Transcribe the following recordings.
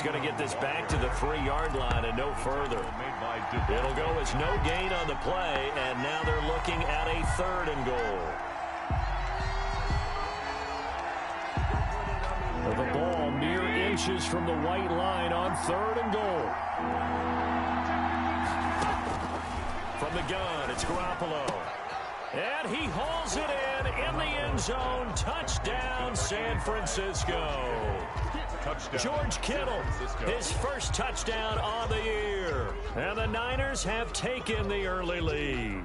going to get this back to the 3-yard line and no further. It'll go as no gain on the play, and now they're looking at a 3rd and goal. The ball mere inches from the white line on 3rd and goal. From the gun, it's Garoppolo. And he hauls it in the end zone. Touchdown, San Francisco. George Kittle, his first touchdown on the year. And the Niners have taken the early lead.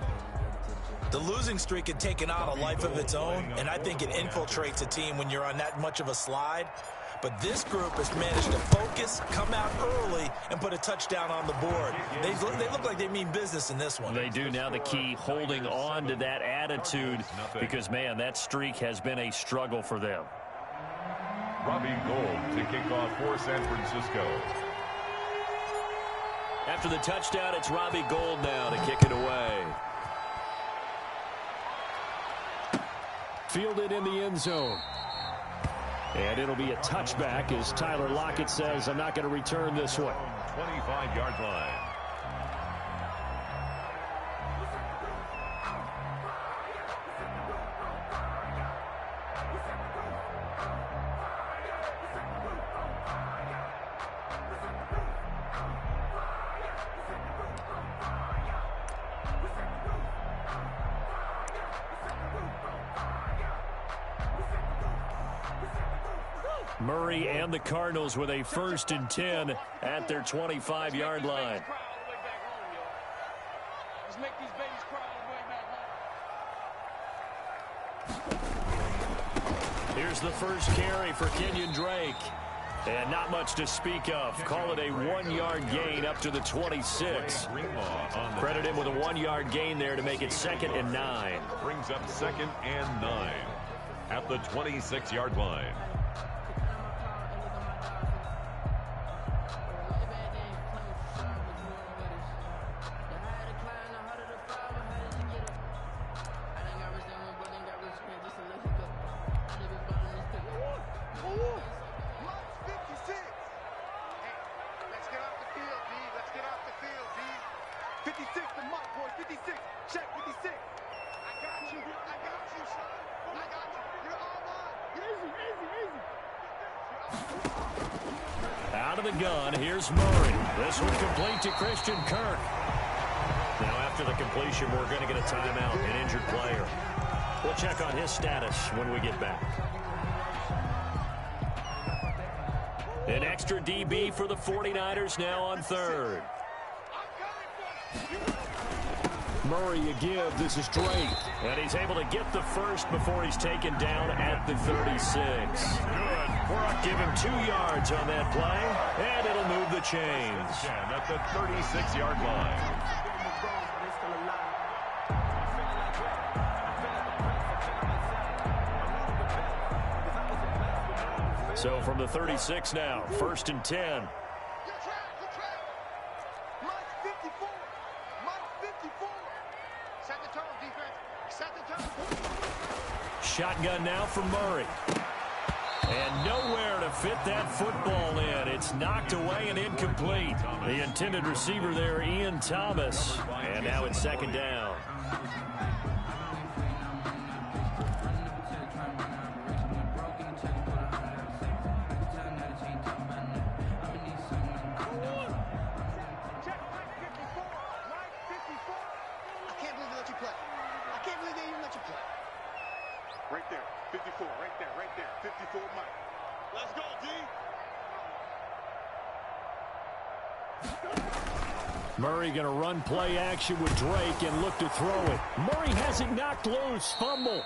The losing streak had taken on a life of its own, and I think it infiltrates a team when you're on that much of a slide. But this group has managed to focus, come out early, and put a touchdown on the board. They look like they mean business in this one. They do. Now the key, holding on to that attitude, because, man, that streak has been a struggle for them. Robbie Gould to kick off for San Francisco. After the touchdown, it's Robbie Gould now to kick it away. Fielded in the end zone. And it'll be a touchback as Tyler Lockett says, I'm not going to return this one. 25-yard line. Murray and the Cardinals with a 1st and 10 at their 25-yard line. Here's the first carry for Kenyon Drake. And not much to speak of. Call it a 1-yard gain up to the 26. Credit him with a 1-yard gain there to make it 2nd and 9. Brings up 2nd and 9 at the 26-yard line. Out of the gun, here's Murray. This one complete to Christian Kirk. Now after the completion, we're going to get a timeout, an injured player. We'll check on his status when we get back. An extra DB for the 49ers now on 3rd. Murray a give. This is Drake. And he's able to get the first before he's taken down at the 36. Good. Give him 2 yards on that play, and it'll move the chains. At the 36-yard line. So from the 36 now, 1st and 10. Shotgun now from Murray. And nowhere to fit that football in. It's knocked away and incomplete. The intended receiver there, Ian Thomas. And now it's 2nd down. Right there, 54, right there, 54, Mike. Let's go, D. Murray going to run play action with Drake and look to throw it. Murray has it knocked loose. Fumble.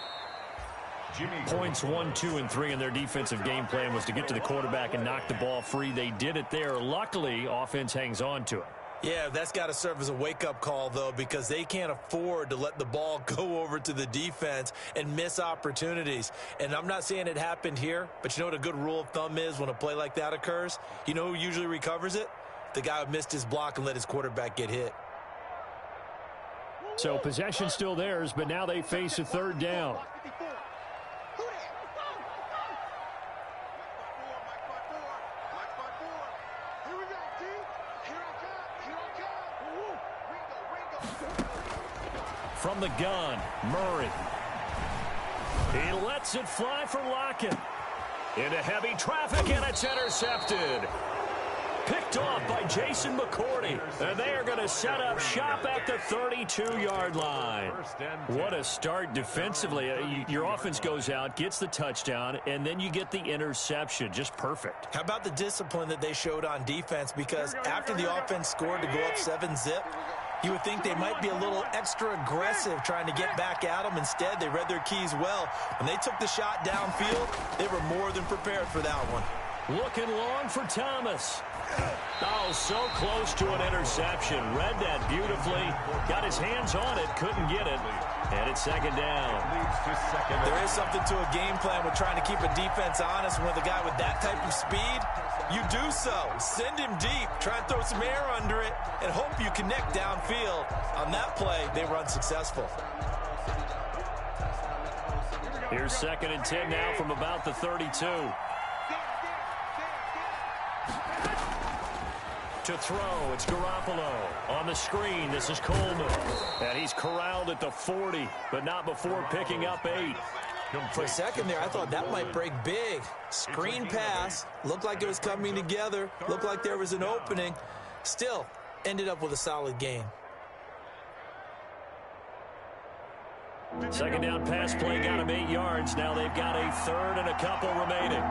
Points 1, 2, and 3 in their defensive game plan was to get to the quarterback and knock the ball free. They did it there. Luckily, offense hangs on to it. Yeah, that's got to serve as a wake-up call, though, because they can't afford to let the ball go over to the defense and miss opportunities. And I'm not saying it happened here, but you know what a good rule of thumb is when a play like that occurs? You know who usually recovers it? The guy who missed his block and let his quarterback get hit. So possession still theirs, but now they face a 3rd down. From the gun, Murray. He lets it fly for Lockett. Into heavy traffic, and it's intercepted. Picked off by Jason McCourty. And they are going to set up shop at the 32-yard line. What a start defensively. Your offense goes out, gets the touchdown, and then you get the interception. Just perfect. How about the discipline that they showed on defense? Because after the offense scored to go up 7-zip, you would think they might be a little extra aggressive trying to get back at them. Instead, they read their keys well. When they took the shot downfield, they were more than prepared for that one. Looking long for Thomas. Oh, so close to an interception. Read that beautifully. Got his hands on it, couldn't get it. And it's second down. There is something to a game plan with trying to keep a defense honest. With a guy with that type of speed, you do so. Send him deep. Try and throw some air under it and hope you connect downfield. On that play, they were unsuccessful. Here's 2nd and 10 now from about the 32. To throw, it's Garoppolo. On the screen, this is Coleman. And he's corralled at the 40, but not before picking up 8. For a second there, I thought that might break big. Screen pass, looked like it was coming together, looked like there was an opening. Still, ended up with a solid gain. Second down pass play got him 8 yards. Now they've got a 3rd and a couple remaining.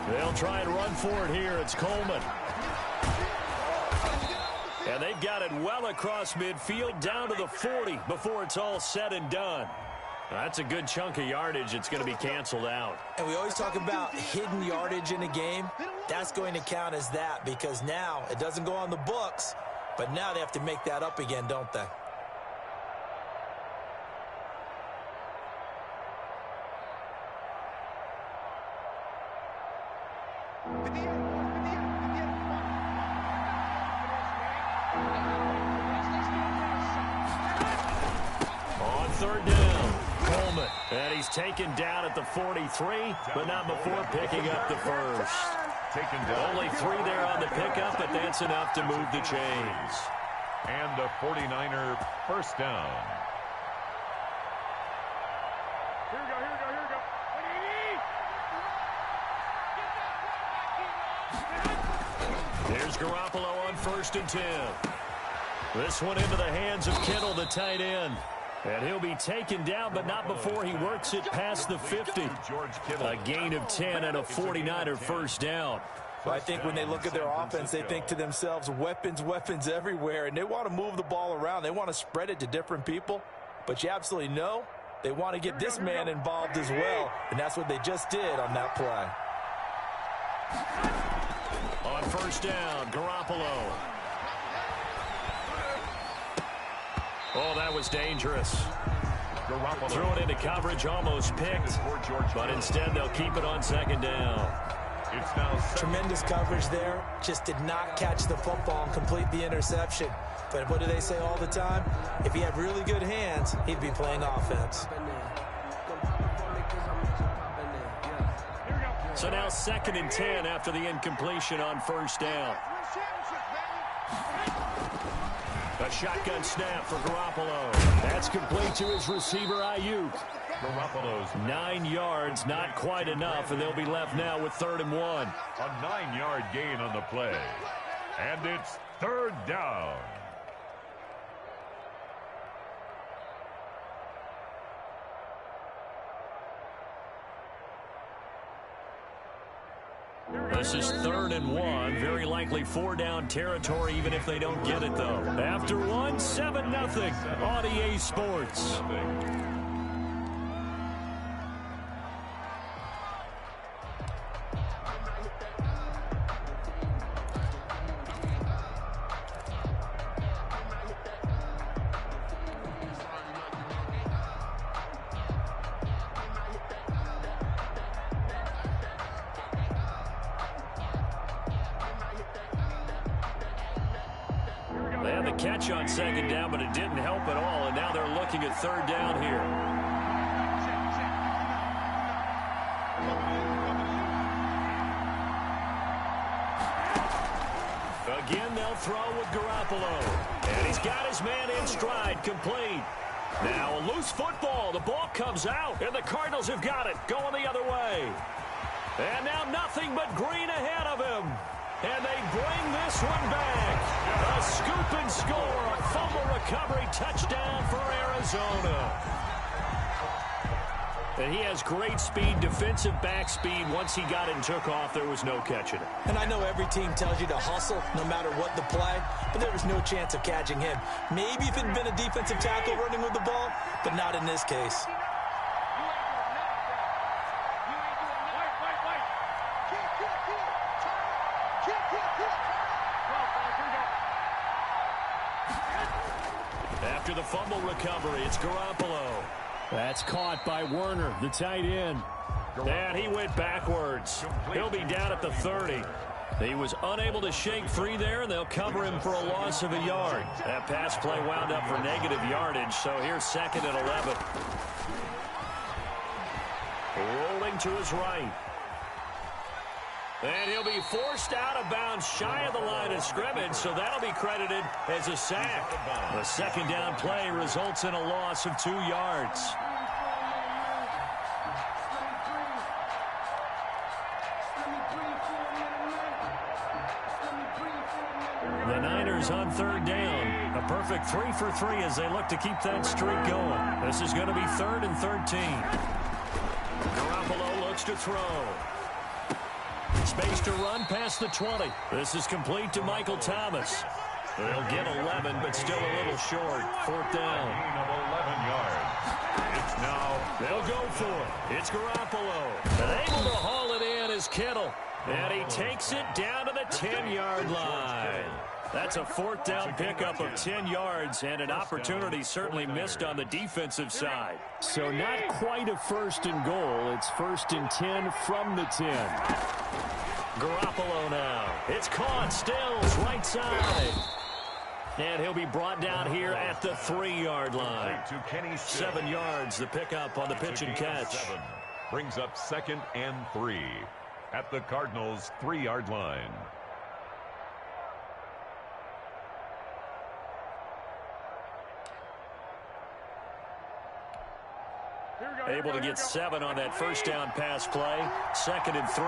They'll try and run for it here. It's Coleman. And they've got it well across midfield down to the 40 before it's all said and done. That's a good chunk of yardage. It's going to be canceled out. And we always talk about hidden yardage in a game. That's going to count as that because now it doesn't go on the books, but now they have to make that up again, don't they? On 3rd down, Coleman. And he's taken down at the 43, but not before picking up the first. Only 3 there on the pickup, but that's enough to move the chains. And the 49er first down. Here we go, here we go, here we go. There's Garoppolo on 1st and 10. This one into the hands of Kittle, the tight end. And he'll be taken down, but not before he works it past the 50. A gain of 10 and a 49er first down. Well, I think when they look at their offense, they think to themselves, weapons, weapons everywhere, and they want to move the ball around. They want to spread it to different people, but you absolutely know they want to get this man involved as well, and that's what they just did on that play. On 1st down, Garoppolo. Oh, that was dangerous. Garoppolo. Threw it into coverage, almost picked, but instead they'll keep it on 2nd down. It's now Tremendous coverage there. Just did not catch the football and complete the interception. But what do they say all the time? If he had really good hands, he'd be playing offense. So now 2nd and 10 after the incompletion on 1st down. A shotgun snap for Garoppolo. That's complete to his receiver, Ayuk. Garoppolo's 9 yards, not quite enough, and they'll be left now with 3rd and 1. a 9-yard gain on the play. And it's 3rd down. This is 3rd and 1. Very likely 4-down territory, even if they don't get it, though. After 1, 7-0 on EA Sports. They had the catch on 2nd down, but it didn't help at all, and now they're looking at 3rd down here. Again, they'll They'll throw with Garoppolo. And he's got his man in stride, complete. Now a loose football. The ball comes out, and the Cardinals have got it, going the other way. And now nothing but green ahead of him. And they bring this one back. A scoop and score, a fumble recovery touchdown for Arizona. And he has great speed, defensive back speed. Once he got it and took off, there was no catching it. And I know every team tells you to hustle no matter what the play, but there was no chance of catching him. Maybe if it had been a defensive tackle running with the ball, but not in this case. After the fumble recovery, it's Garoppolo. That's caught by Werner, the tight end. And he went backwards. He'll be down at the 30. He was unable to shake free there, and they'll cover him for a loss of a yard. That pass play wound up for negative yardage, so here's 2nd and 11. Rolling to his right. And he'll be forced out of bounds shy of the line of scrimmage, so that'll be credited as a sack. The 2nd down play results in a loss of 2 yards. The Niners on 3rd down. A perfect 3 for 3 as they look to keep that streak going. This is going to be 3rd and 13. Garoppolo looks to throw. Space to run past the 20. This is complete to Michael Thomas. They'll get 11, but still a little short. 4th down. Of 11 yards. It's now. They'll go for it. It's Garoppolo. And able to haul it in is Kittle. And he takes it down to the 10-yard line. That's a 4th down pickup of 10 yards, and an opportunity certainly missed on the defensive side. So not quite a 1st and goal. It's 1st and 10 from the 10. Garoppolo now. It's caught. Stills right side. And he'll be brought down here at the 3-yard line. 7 yards, the pickup on the pitch and catch. Brings up 2nd and 3 at the Cardinals' 3-yard line. Able to get 7 on that 1st down pass play. 2nd and 3.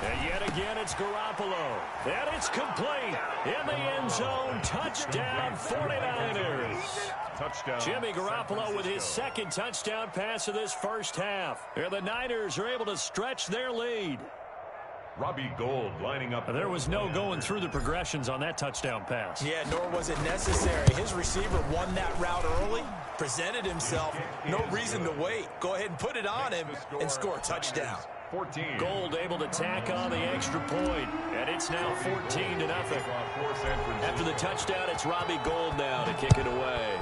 And yet again, it's Garoppolo. And it's complete. In the end zone. Touchdown, 49ers. Touchdown. Jimmy Garoppolo with his 2nd touchdown pass of this 1st half. And the Niners are able to stretch their lead. Robbie Gould lining up. There was no going through the progressions on that touchdown pass. Yeah, nor was it necessary. His receiver won that route early, presented himself. No reason to wait. Go ahead and put it on him and score a touchdown. 14. Gould able to tack on the extra point, and it's now 14-0. After the touchdown, it's Robbie Gould now to kick it away.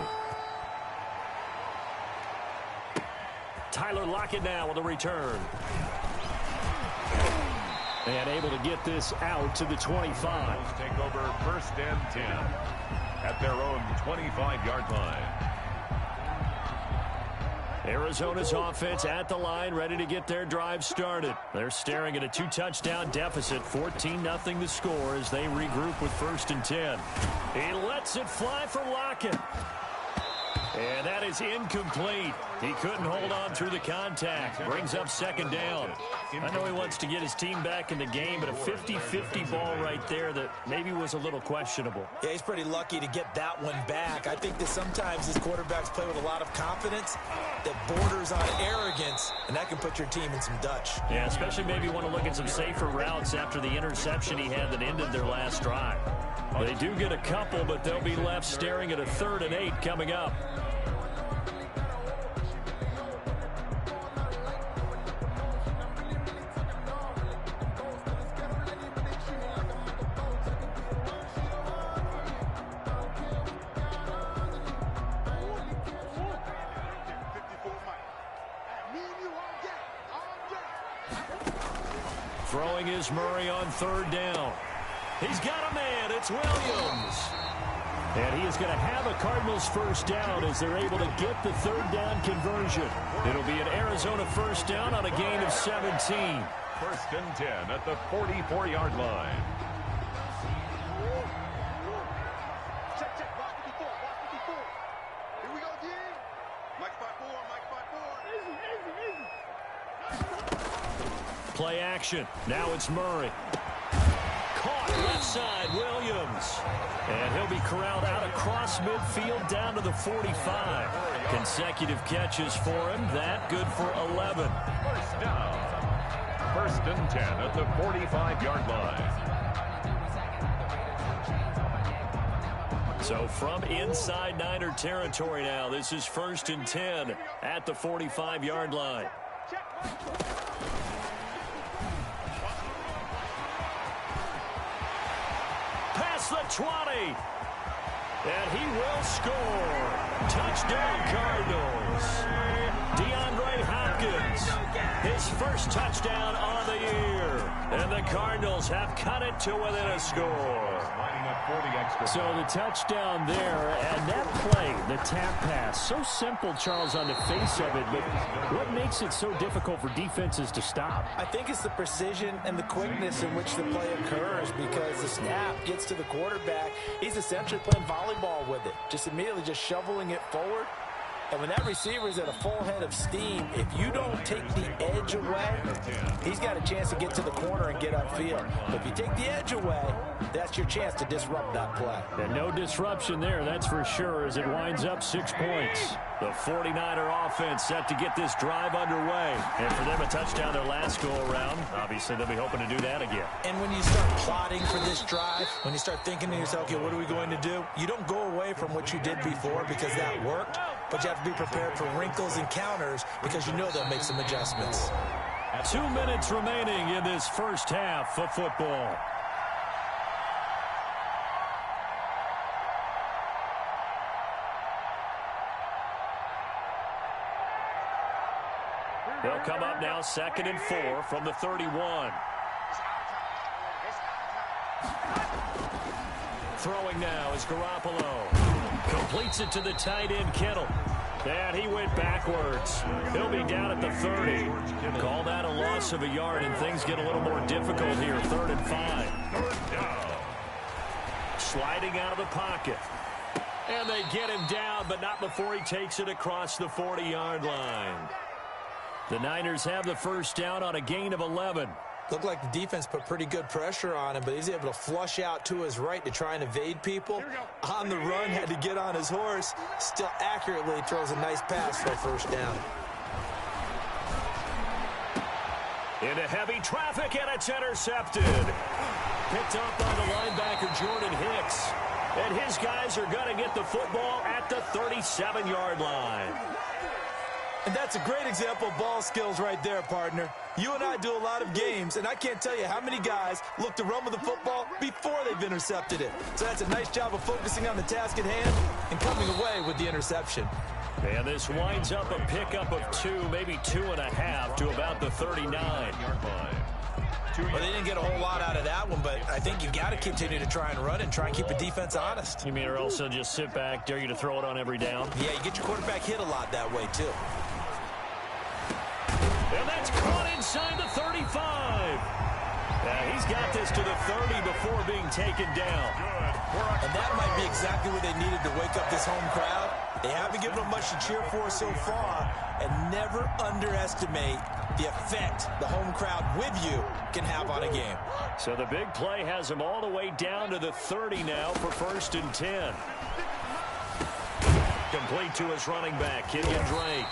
Tyler Lockett now with a return. And able to get this out to the 25. Take over 1st and 10 at their own 25-yard line. Arizona's offense at the line, ready to get their drive started. They're staring at a 2-touchdown deficit, 14-0 the score as they regroup with 1st and 10. He lets it fly for Lockett. And that is incomplete. He couldn't hold on through the contact. Brings up 2nd down. I know he wants to get his team back in the game, but a 50-50 ball right there that maybe was a little questionable. Yeah, he's pretty lucky to get that one back. I think that sometimes his quarterbacks play with a lot of confidence that borders on arrogance, and that can put your team in some Dutch. Yeah, especially maybe want to look at some safer routes after the interception he had that ended their last drive. They do get a couple, but they'll be left staring at a 3rd and 8 coming up. Throwing is Murray on 3rd down. He's got a man. It's Williams. And he is going to have a Cardinals 1st down as they're able to get the 3rd down conversion. It'll be an Arizona 1st down on a gain of 17. First and 10 at the 44-yard line. Check, check. Block 54. Block 54. Here we go, D. Mike 5-4. Mike 5-4. Play action. Now it's Murray. Caught left side, Williams. And he'll be corralled out across midfield down to the 45. Consecutive catches for him. That good for 11. First down. First and 10 at the 45-yard line. So from inside Niner territory now, this is first and 10 at the 45-yard line. Past the 20. And he will score. Touchdown, Cardinals. DeAndre Hopkins, his first touchdown on the year. And the Cardinals have cut it to within a score. So the touchdown there, and that play, the tap pass, so simple, Charles, on the face of it, but what makes it so difficult for defenses to stop? I think it's the precision and the quickness in which the play occurs, because the snap gets to the quarterback. He's essentially playing volleyball with it, just immediately just shoveling it forward. And when that receiver's at a full head of steam, if you don't take the edge away, he's got a chance to get to the corner and get upfield. But if you take the edge away, that's your chance to disrupt that play. And no disruption there, that's for sure, as it winds up 6 points. The 49er offense set to get this drive underway. And for them, a touchdown their last go-around. Obviously, they'll be hoping to do that again. And when you start plotting for this drive, when you start thinking to yourself, okay, what are we going to do? You don't go away from what you did before because that worked, but you have to be prepared for wrinkles and counters because you know they'll make some adjustments. 2 minutes remaining in this first half of football. They'll come up now 2nd and 4 from the 31. Throwing now is Garoppolo. Completes it to the tight end, Kittle. And he went backwards. He'll be down at the 30. Call that a loss of a yard, and things get a little more difficult here. 3rd and 5. Sliding out of the pocket. And they get him down, but not before he takes it across the 40-yard line. The Niners have the first down on a gain of 11. Looked like the defense put pretty good pressure on him, but he's able to flush out to his right to try and evade people. On the run, had to get on his horse. Still accurately throws a nice pass for a first down. Into heavy traffic, and it's intercepted. Picked up by the linebacker, Jordan Hicks. And his guys are going to get the football at the 37-yard line. And that's a great example of ball skills right there, partner. You and I do a lot of games, and I can't tell you how many guys look to run with the football before they've intercepted it. So that's a nice job of focusing on the task at hand and coming away with the interception. And this winds up a pickup of 2, maybe 2.5 to about the 39. Well, they didn't get a whole lot out of that one, but I think you got to continue to try and run and try and keep a defense honest. You mean or also just sit back, dare you to throw it on every down? Yeah, you get your quarterback hit a lot that way, too. And that's caught inside the 35. He's got this to the 30 before being taken down. And that might be exactly what they needed to wake up this home crowd. They haven't given them much to cheer for so far, and never underestimate the effect the home crowd with you can have on a game. So the big play has him all the way down to the 30 now for 1st and 10. Complete to his running back, Kenyon Drake.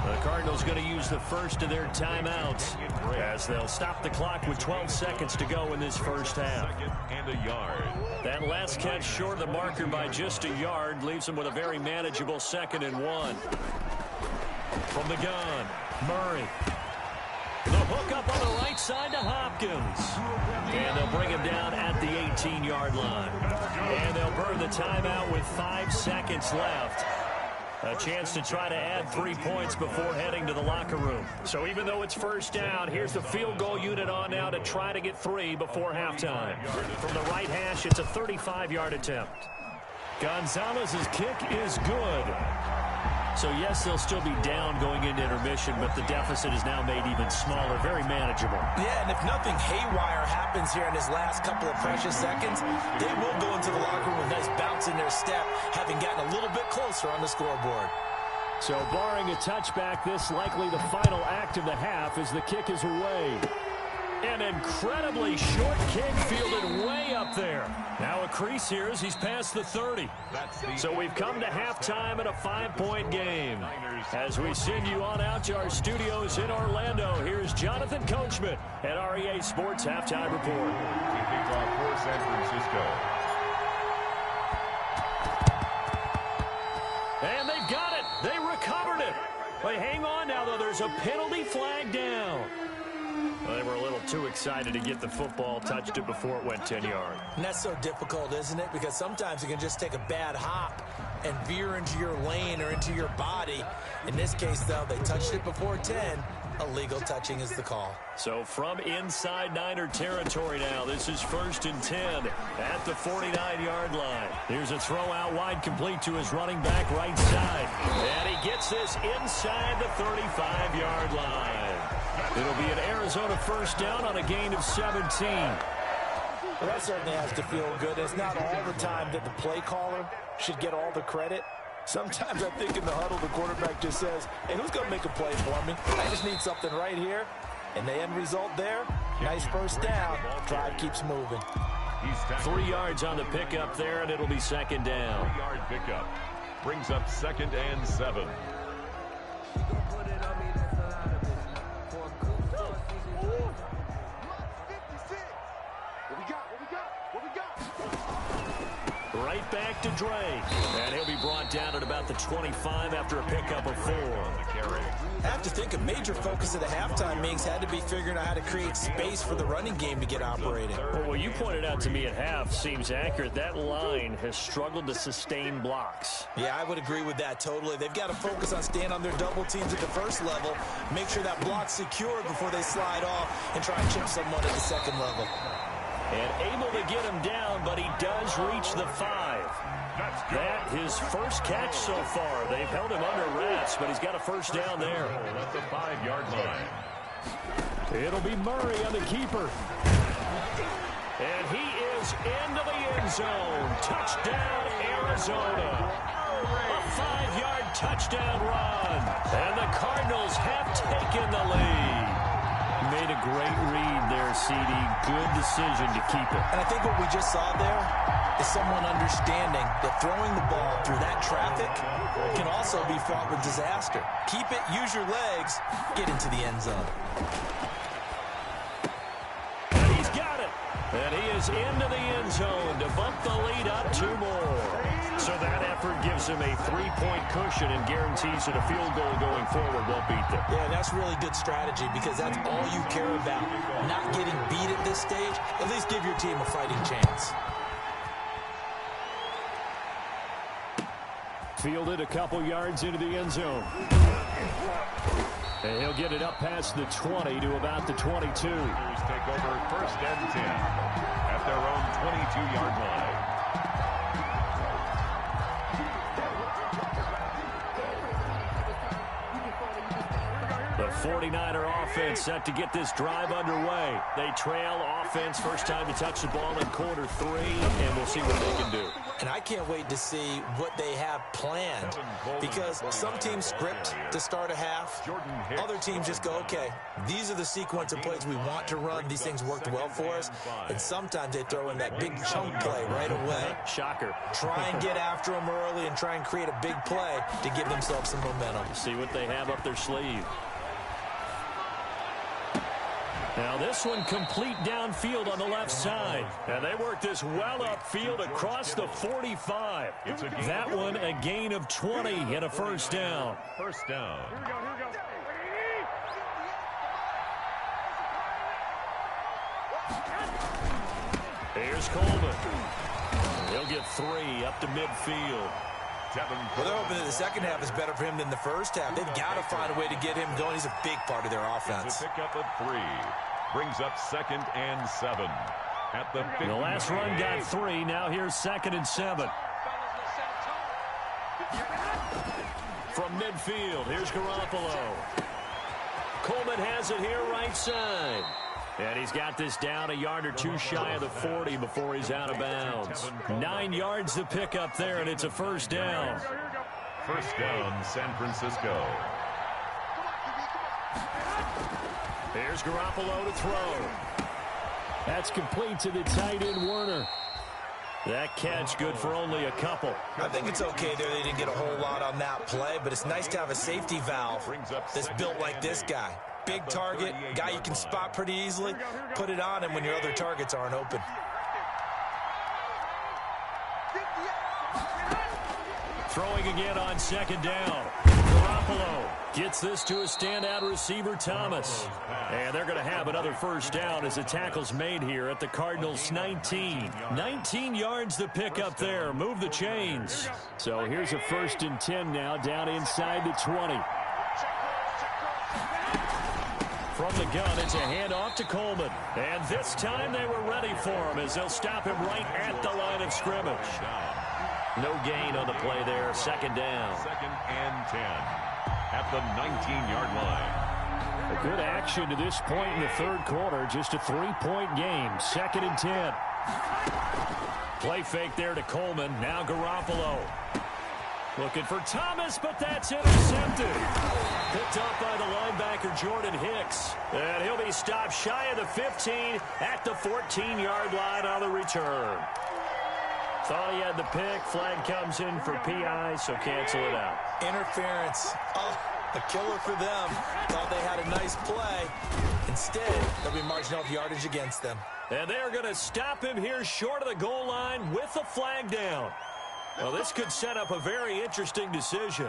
The Cardinals going to use the first of their timeouts as they'll stop the clock with 12 seconds to go in this first half. And a yard. That last catch short of the marker by just a yard leaves them with a very manageable 2nd and 1. From the gun, Murray. The hook up on the right side to Hopkins. And they'll bring him down at the 18-yard line. And they'll burn the timeout with 5 seconds left. A chance to try to add 3 points before heading to the locker room. So even though it's first down, here's the field goal unit on now to try to get 3 before halftime. From the right hash, it's a 35-yard attempt. Gonzalez's kick is good. So, yes, they'll still be down going into intermission, but the deficit is now made even smaller, very manageable. Yeah, and if nothing haywire happens here in his last couple of precious seconds, they will go into the locker room with a nice bounce in their step, having gotten a little bit closer on the scoreboard. So, barring a touchback, this likely the final act of the half as the kick is away. An incredibly short kick fielded way up there. Now a crease here as he's past the 30. So we've come to halftime in a 5-point game. As we send you on out to our studios in Orlando, here's Jonathan Coachman at REA Sports Halftime Report. Kicking off for San Francisco. And they've got it. They recovered it. But hang on now, though. There's a penalty flag down. Well, they were a little too excited to get the football, touched it before it went 10 yards. And that's so difficult, isn't it? Because sometimes you can just take a bad hop and veer into your lane or into your body. In this case, though, they touched it before 10. Illegal touching is the call. So from inside Niner territory now, this is 1st and 10 at the 49-yard line. Here's a throw out wide complete to his running back right side. And he gets this inside the 35-yard line. It'll be an Arizona first down on a gain of 17. Well, that certainly has to feel good. It's not all the time that the play caller should get all the credit. Sometimes I think in the huddle, the quarterback just says, hey, who's going to make a play for me? I just need something right here. And the end result there, nice first down. Drive keeps moving. 3 yards on the pickup there, and it'll be second down. 3-yard pickup. Brings up 2nd and 7. Right back to Drake. And he'll be brought down at about the 25 after a pickup of 4. I have to think a major focus of the halftime meetings had to be figuring out how to create space for the running game to get operating. Well, what you pointed out to me at half seems accurate. That line has struggled to sustain blocks. Yeah, I would agree with that totally. They've got to focus on staying on their double teams at the first level, make sure that block's secure before they slide off and try and chip someone at the second level. And able to get him down, but he does reach the 5. That his first catch so far. They've held him under wraps, but he's got a first down there. At the 5-yard line. It'll be Murray on the keeper. And he is into the end zone. Touchdown, Arizona. A 5-yard touchdown run. And the Cardinals have taken the lead. Made a great read there, CD. Good decision to keep it. And I think what we just saw there is someone understanding that throwing the ball through that traffic can also be fraught with disaster. Keep it, use your legs, get into the end zone. And he's got it. And he is into the end zone to bump the lead up 2 more. So that effort gives him a 3-point cushion and guarantees that a field goal going forward won't beat them. Yeah, that's really good strategy because that's all you care about. Not getting beat at this stage, at least give your team a fighting chance. Fielded a couple yards into the end zone. And he'll get it up past the 20 to about the 22. Take over 1st and 10 at their own 22-yard line. The 49er offense set to get this drive underway. They trail offense first time to touch the ball in quarter 3, and we'll see what they can do. And I can't wait to see what they have planned because some teams script to start a half. Other teams just go, okay, these are the sequence of plays we want to run. These things worked well for us. And sometimes they throw in that big chunk play right away. Shocker. Try and get after them early and try and create a big play to give themselves some momentum. See what they have up their sleeve. Now this one complete downfield on the left side. And they work this well upfield across the 45. That one a gain of 20 and a first down. First down. Here's Coleman. He'll get 3 up to midfield. Well, they're hoping that the second half is better for him than the first half. They've got to find a way to get him going. He's a big part of their offense. The pickup of 3 brings up 2nd and 7 at the 50. The last run got 3. Now here's 2nd and 7. From midfield, here's Garoppolo. Coleman has it here right side. And he's got this down a yard or two shy of the 40 before he's out of bounds. 9 yards to pick up there, and it's a first down. First down, San Francisco. Here's Garoppolo to throw. That's complete to the tight end, Werner. That catch good for only a couple. I think it's okay there. They didn't get a whole lot on that play, but it's nice to have a safety valve that's built like this guy. Big target, guy you can spot pretty easily. Put it on him when your other targets aren't open. Throwing again on second down. Garoppolo gets this to a standout receiver, Thomas. And they're going to have another first down as the tackle's made here at the Cardinals' 19. 19 yards to pick up there. Move the chains. So here's a 1st and 10 now down inside the 20. From the gun, it's a handoff to Coleman. And this time they were ready for him as they'll stop him right at the line of scrimmage. No gain on the play there. Second down. 2nd and 10 at the 19-yard line. A good action to this point in the third quarter. Just a 3-point game. 2nd and 10. Play fake there to Coleman. Now Garoppolo. Looking for Thomas, but that's intercepted. Picked up by the linebacker, Jordan Hicks. And he'll be stopped shy of the 15 at the 14-yard line on the return. Thought he had the pick. Flag comes in for PI, so cancel it out. Interference. Oh, a killer for them. Thought they had a nice play. Instead, they'll be marginal of yardage against them. And they're going to stop him here short of the goal line with the flag down. Well, this could set up a very interesting decision.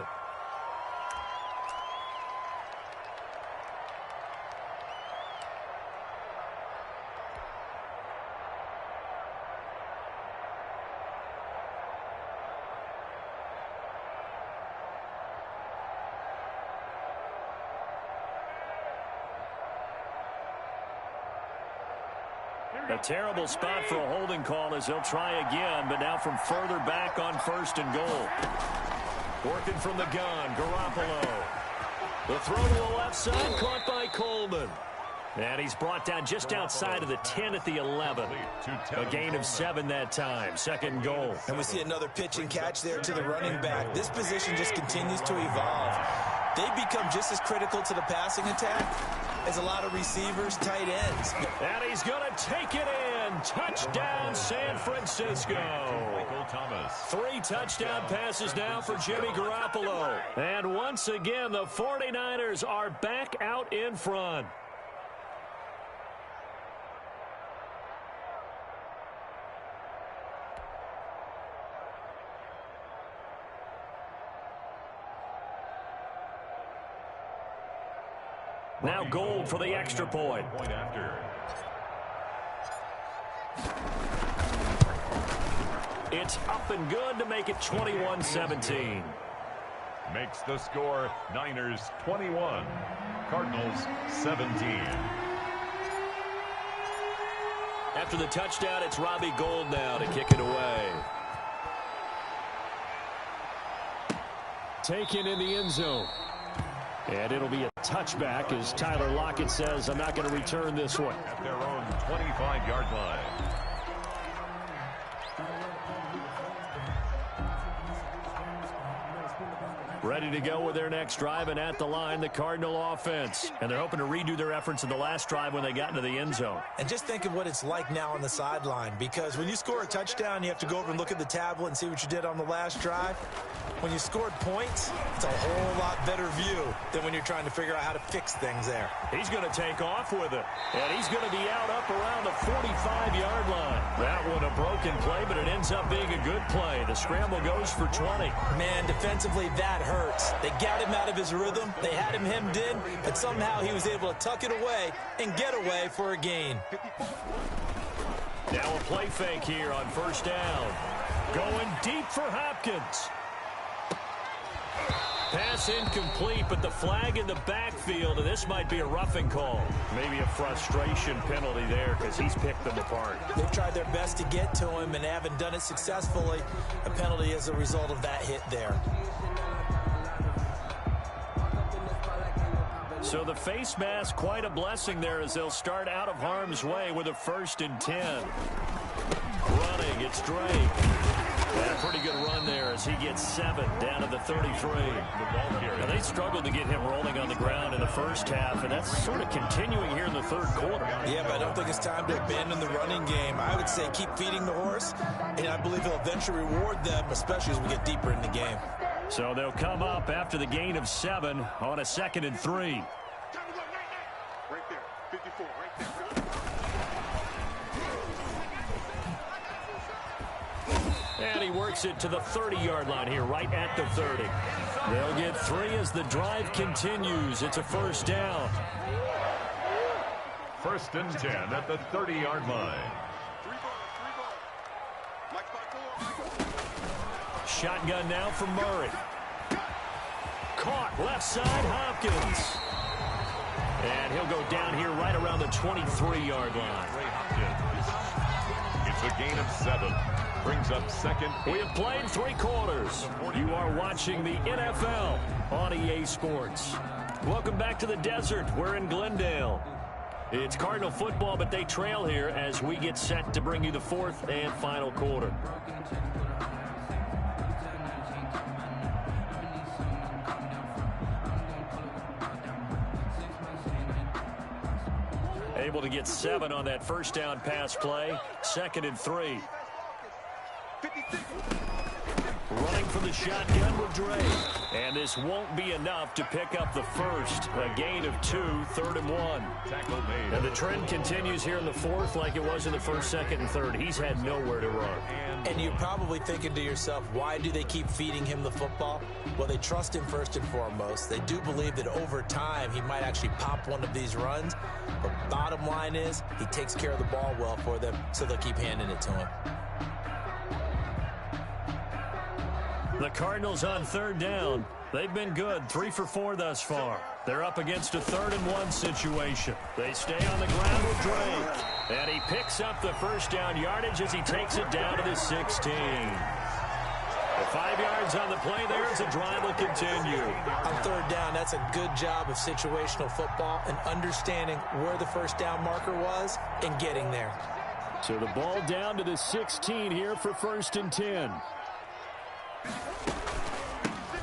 A terrible spot for a holding call as they'll try again, but now from further back on 1st and goal. Working from the gun, Garoppolo. The throw to the left side, caught by Coleman. And he's brought down just outside of the 10 at the 11. A gain of 7 that time. 2nd goal. And we see another pitch and catch there to the running back. This position just continues to evolve. They become just as critical to the passing attack as a lot of receivers, tight ends. And he's going to take it in. Touchdown, San Francisco. 3 touchdown passes now for Jimmy Garoppolo. And once again, the 49ers are back out in front. Now Gold for the extra point. It's up and good to make it 21-17. Makes the score Niners 21, Cardinals 17. After the touchdown, it's Robbie Gould now to kick it away. Taken in the end zone. And it'll be a touchback as Tyler Lockett says, I'm not going to return this one. At their own 25-yard line. Ready to go with their next drive, and at the line, the Cardinal offense. And they're hoping to redo their efforts in the last drive when they got into the end zone. And just think of what it's like now on the sideline, because when you score a touchdown, you have to go over and look at the tablet and see what you did on the last drive. When you scored points, it's a whole lot better view than when you're trying to figure out how to fix things there. He's going to take off with it, and he's going to be out up around the 45-yard line. That one a broken play, but it ends up being a good play. The scramble goes for 20. Man, defensively, that hurts. They got him out of his rhythm. They had him hemmed in, but somehow he was able to tuck it away and get away for a gain. Now a play fake here on 1st down. Going deep for Hopkins. Pass incomplete, but the flag in the backfield, and this might be a roughing call. Maybe a frustration penalty there because he's picked them apart. They've tried their best to get to him and haven't done it successfully. A penalty as a result of that hit there. So the face mask, quite a blessing there as they'll start out of harm's way with a 1st and 10. Running, it's Drake. And a pretty good run there as he gets 7 down to the 33. Now, they struggled to get him rolling on the ground in the first half, and that's sort of continuing here in the third quarter. Yeah, but I don't think it's time to abandon the running game. I would say keep feeding the horse, and I believe he'll eventually reward them, especially as we get deeper in the game. So they'll come up after the gain of 7 on a 2nd and 3. Right there, 54, right there. And he works it to the 30-yard line here, right at the 30. They'll get 3 as the drive continues. It's a 1st down. 1st and 10 at the 30-yard line. Shotgun now from Murray. Caught left side, Hopkins. And he'll go down here right around the 23-yard line. It's a gain of 7. Brings up 2nd. We have played 3 quarters. You are watching the NFL on EA Sports. Welcome back to the desert. We're in Glendale. It's Cardinal football, but they trail here as we get set to bring you the 4th and final quarter. Able to get 7 on that 1st down pass play. 2nd and 3. Running for the shotgun with Drake. And this won't be enough to pick up the 1st. A gain of 2, 3rd and 1. Tackle made. And the trend continues here in the 4th like it was in the 1st, 2nd, and 3rd. He's had nowhere to run. And you're probably thinking to yourself, why do they keep feeding him the football? Well, they trust him first and foremost. They do believe that over time he might actually pop one of these runs. But bottom line is he takes care of the ball well for them, so they'll keep handing it to him. The Cardinals on 3rd down. They've been good, 3 for 4 thus far. They're up against a 3rd and 1 situation. They stay on the ground with Drake. And he picks up the 1st down yardage as he takes it down to the 16. The 5 yards on the play there as the drive will continue. On 3rd down, that's a good job of situational football and understanding where the 1st down marker was and getting there. So the ball down to the 16 here for 1st and 10.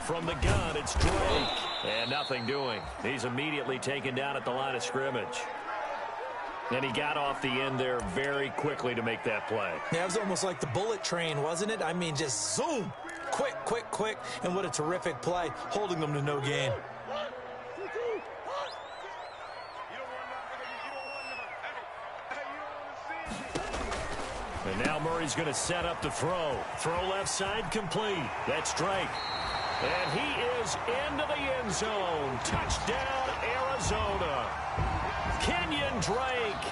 From the gun, it's Drake. And nothing doing. He's immediately taken down at the line of scrimmage. And he got off the end there very quickly to make that play. Yeah, it was almost like the bullet train, wasn't it? I mean, just zoom. Quick, quick, quick. And what a terrific play, holding them to no gain. And now Murray's going to set up the throw. Throw left side complete. That's Drake. And he is into the end zone. Touchdown, Arizona. Kenyon Drake,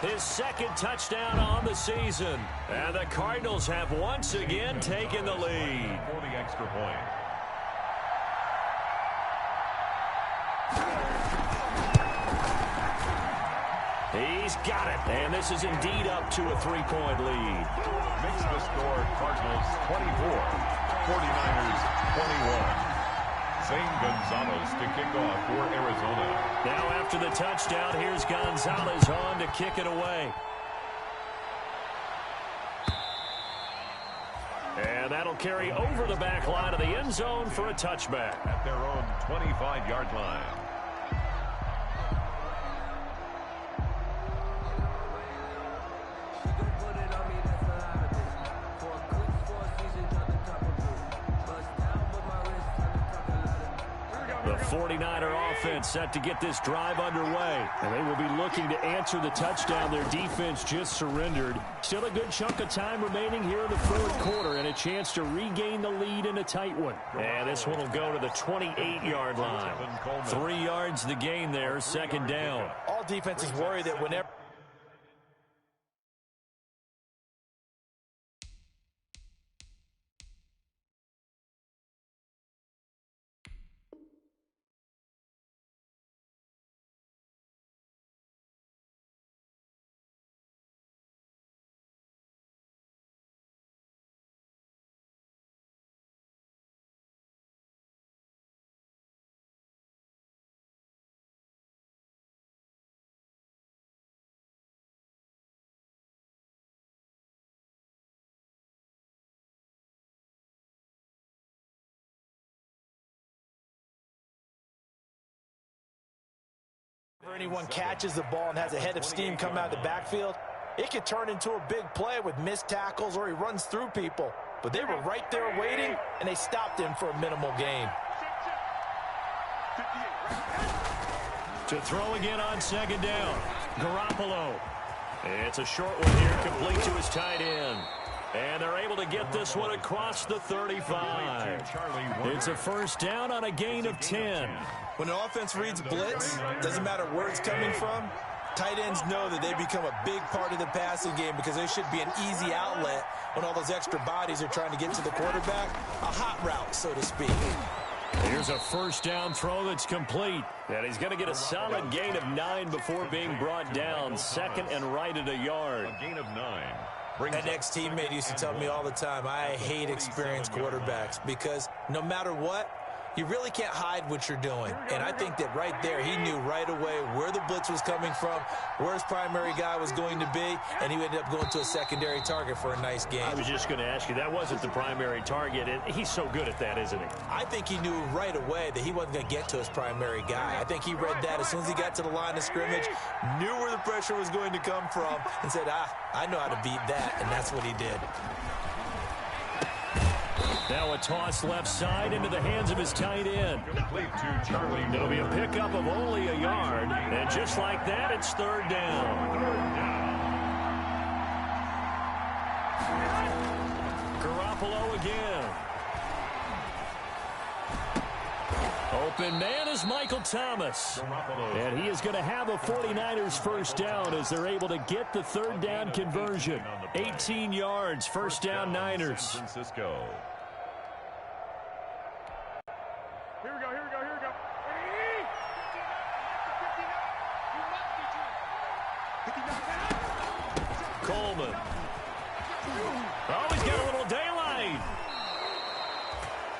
his 2nd touchdown on the season. And the Cardinals have once again taken the lead. For the extra point. He's got it. And this is indeed up to a 3-point lead. Makes the score Cardinals 24, 49ers 21. Zane Gonzalez to kick off for Arizona. Now after the touchdown, here's Gonzalez on to kick it away. And that'll carry over the back line of the end zone for a touchback. At their own 25-yard line. The 49er offense set to get this drive underway. And they will be looking to answer the touchdown their defense just surrendered. Still a good chunk of time remaining here in the 4th quarter and a chance to regain the lead in a tight one. And this one will go to the 28-yard line. 3 yards the gain there, 2nd down. All defenses worry that whenever Anyone catches the ball and has a head of steam come out of the backfield, it could turn into a big play with missed tackles or he runs through people. But they were right there waiting, and they stopped him for a minimal gain. To throw again on second down, Garoppolo. It's a short one here, complete to his tight end. And they're able to get this one across the 35. It's a first down on a gain of 10. When an offense reads blitz, doesn't matter where it's coming from, tight ends know that they become a big part of the passing game because they should be an easy outlet when all those extra bodies are trying to get to the quarterback. A hot route, so to speak. Here's a first down throw that's complete. And he's going to get a solid gain of 9 before being brought down. Second and right at a yard. A gain of 9. An ex-teammate used to tell me all the time, I hate experienced quarterbacks because no matter what, you really can't hide what you're doing. And I think that right there, he knew right away where the blitz was coming from, where his primary guy was going to be, and he ended up going to a secondary target for a nice game. I was just going to ask you, that wasn't the primary target, and he's so good at that, isn't he? I think he knew right away that he wasn't going to get to his primary guy. I think he read that as soon as he got to the line of scrimmage, knew where the pressure was going to come from, and said, I know how to beat that, and that's what he did. Now a toss left side into the hands of his tight end. It'll be a pickup of only a yard. And just like that, it's third down. Garoppolo again. Open man is Michael Thomas. And he is going to have a 49ers first down as they're able to get the third down conversion. 18 yards, first down Niners. San Francisco. Here we go. Coleman. Oh, he's got a little daylight.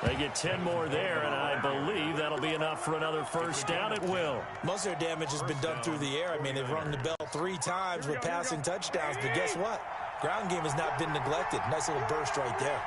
They get 10 more there, and I believe that'll be enough for another first down. It will. Most of their damage has been done through the air. I mean, they've rung the bell 3 times with passing touchdowns, but guess what? Ground game has not been neglected. Nice little burst right there.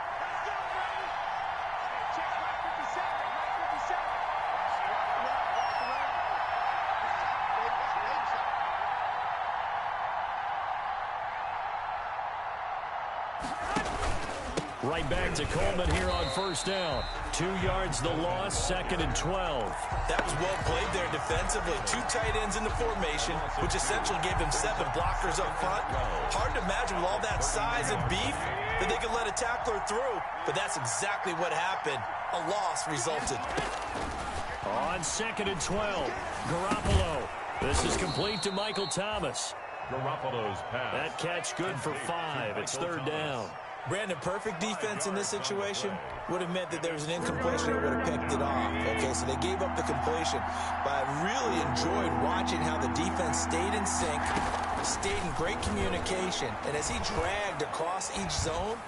Right back to Coleman here on first down. 2 yards the loss, second and 12. That was well played there defensively. 2 tight ends in the formation, which essentially gave them 7 blockers up front. Hard to imagine with all that size and beef that they could let a tackler through, but that's exactly what happened. A loss resulted. On second and 12, Garoppolo. This is complete to Michael Thomas. Garoppolo's pass. That catch good for 5. It's third down. Brandon, perfect defense in this situation would have meant that there was an incompletion that would have picked it off. Okay, so they gave up the completion. But I really enjoyed watching how the defense stayed in sync, stayed in great communication. And as he dragged across each zone,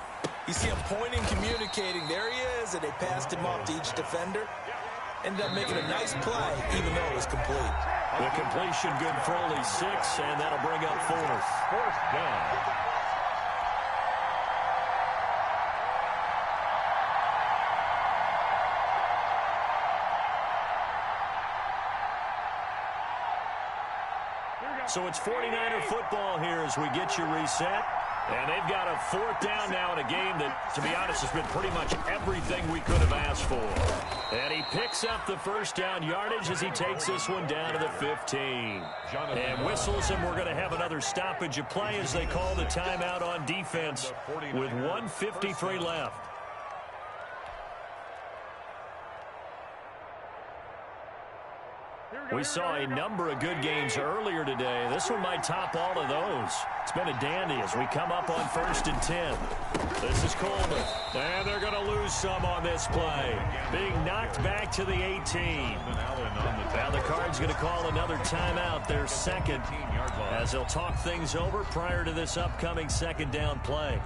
you see him pointing, communicating. There he is, and they passed him off to each defender. Ended up making a nice play, even though it was complete. The completion good for only 6, and that'll bring up 4th. Fourth down. So it's 49er football here as we get you reset. And they've got a 4th down now in a game that, to be honest, has been pretty much everything we could have asked for. And he picks up the first down yardage as he takes this one down to the 15. And whistles, and we're going to have another stoppage of play as they call the timeout on defense with 1:53 left. We saw a number of good games earlier today. This one might top all of those. It's been a dandy as we come up on 1st and 10. This is Coleman. And they're going to lose some on this play. Being knocked back to the 18. Now the Cards going to call another timeout, their second, as they'll talk things over prior to this upcoming second down play.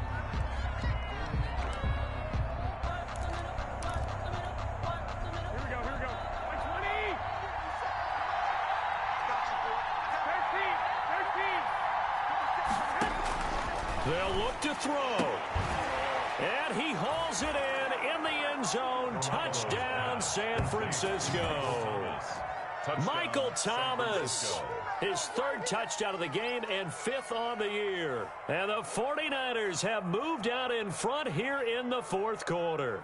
They'll look to throw. And he hauls it in the end zone. Touchdown, San Francisco. Touchdown, Michael Thomas, San Francisco. his third touchdown of the game and fifth on the year. And the 49ers have moved out in front here in the fourth quarter.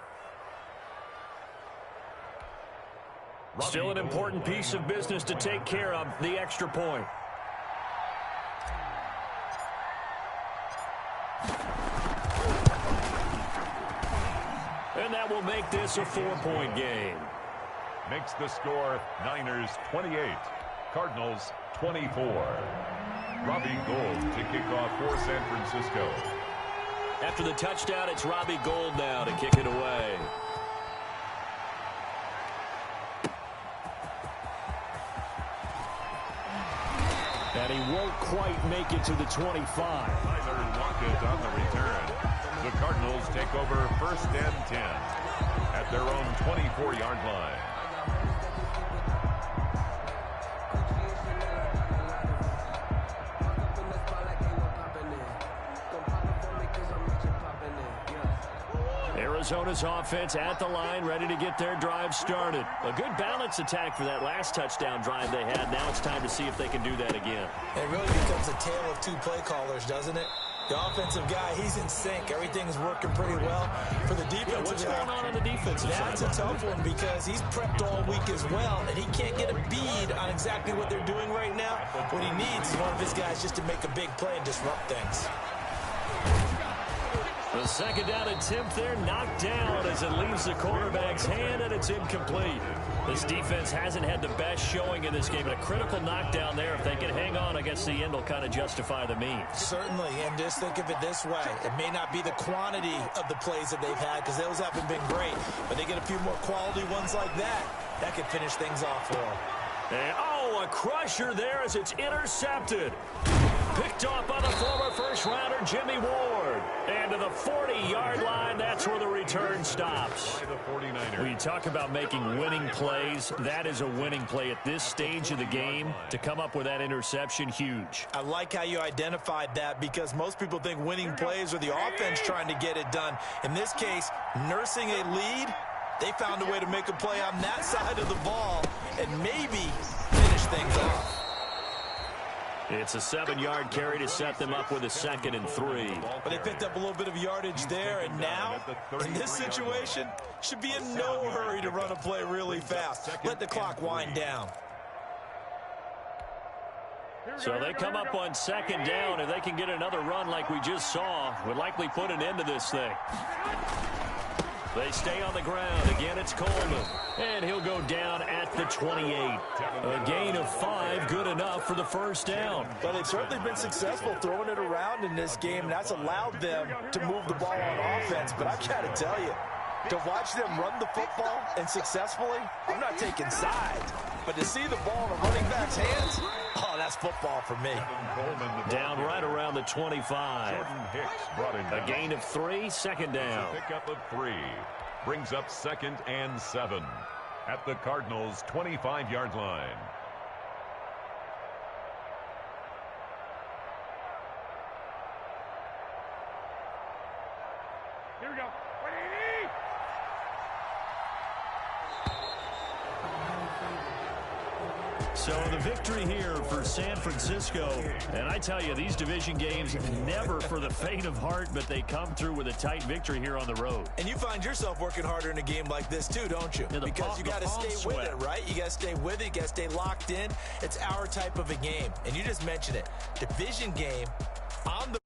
Still an important piece of business to take care of, the extra point. And that will make this a 4-point game. Makes the score Niners 28, Cardinals 24. Robbie Gould to kick off for San Francisco. After the touchdown, it's Robbie Gould now to kick it away. And he won't quite make it to the 25. Tyler Lockett on the return. The Cardinals take over first and 10 at their own 24-yard line. Arizona's offense at the line, ready to get their drive started. A good balance attack for that last touchdown drive they had. Now it's time to see if they can do that again. It really becomes a tale of two play callers, doesn't it? The offensive guy, he's in sync. Everything's working pretty well. For the defensive what's going on the defensive side? That's a tough one because he's prepped all week as well, and he can't get a bead on exactly what they're doing right now. What he needs is one of his guys just to make a big play and disrupt things. The second down attempt there knocked down as it leaves the quarterback's hand, and it's incomplete. This defense hasn't had the best showing in this game, but a critical knockdown there. If they can hang on against the end, will kind of justify the means. Certainly, and just think of it this way. It may not be the quantity of the plays that they've had because those haven't been great, but they get a few more quality ones like that. That could finish things off for them. And, a crusher there as it's intercepted. Picked off by the former first-rounder Jimmy Ward. And to the 40-yard line, that's where the return stops. When you talk about making winning plays, that is a winning play at this stage of the game. To come up with that interception, huge. I like how you identified that because most people think winning plays are the offense trying to get it done. In this case, nursing a lead, they found a way to make a play on that side of the ball and maybe finish things off. It's a 7-yard carry to set them up with a 2nd and 3. But they picked up a little bit of yardage there, and now, in this situation, should be in no hurry to run a play really fast. Let the clock wind down. So they come up on 2nd down. If they can get another run like we just saw, would likely put an end to this thing. They stay on the ground. Again, it's Coleman. And he'll go down at the 28. A gain of 5, good enough for the first down. But they've certainly been successful throwing it around in this game, and that's allowed them to move the ball on offense. But I've got to tell you, to watch them run the football and successfully, I'm not taking sides. But to see the ball in a running back's hands, oh, that's football for me. Down right around the 25. A gain of 3, 2nd down. Pickup of 3 brings up 2nd and 7 at the Cardinals' 25-yard line. Here we go. So the victory here for San Francisco. And I tell you, these division games, never for the faint of heart, but they come through with a tight victory here on the road. And you find yourself working harder in a game like this too, don't you? Yeah, because you got to stay with it, right? You got to stay with it. You got to stay locked in. It's our type of a game. And you just mentioned it. Division game on the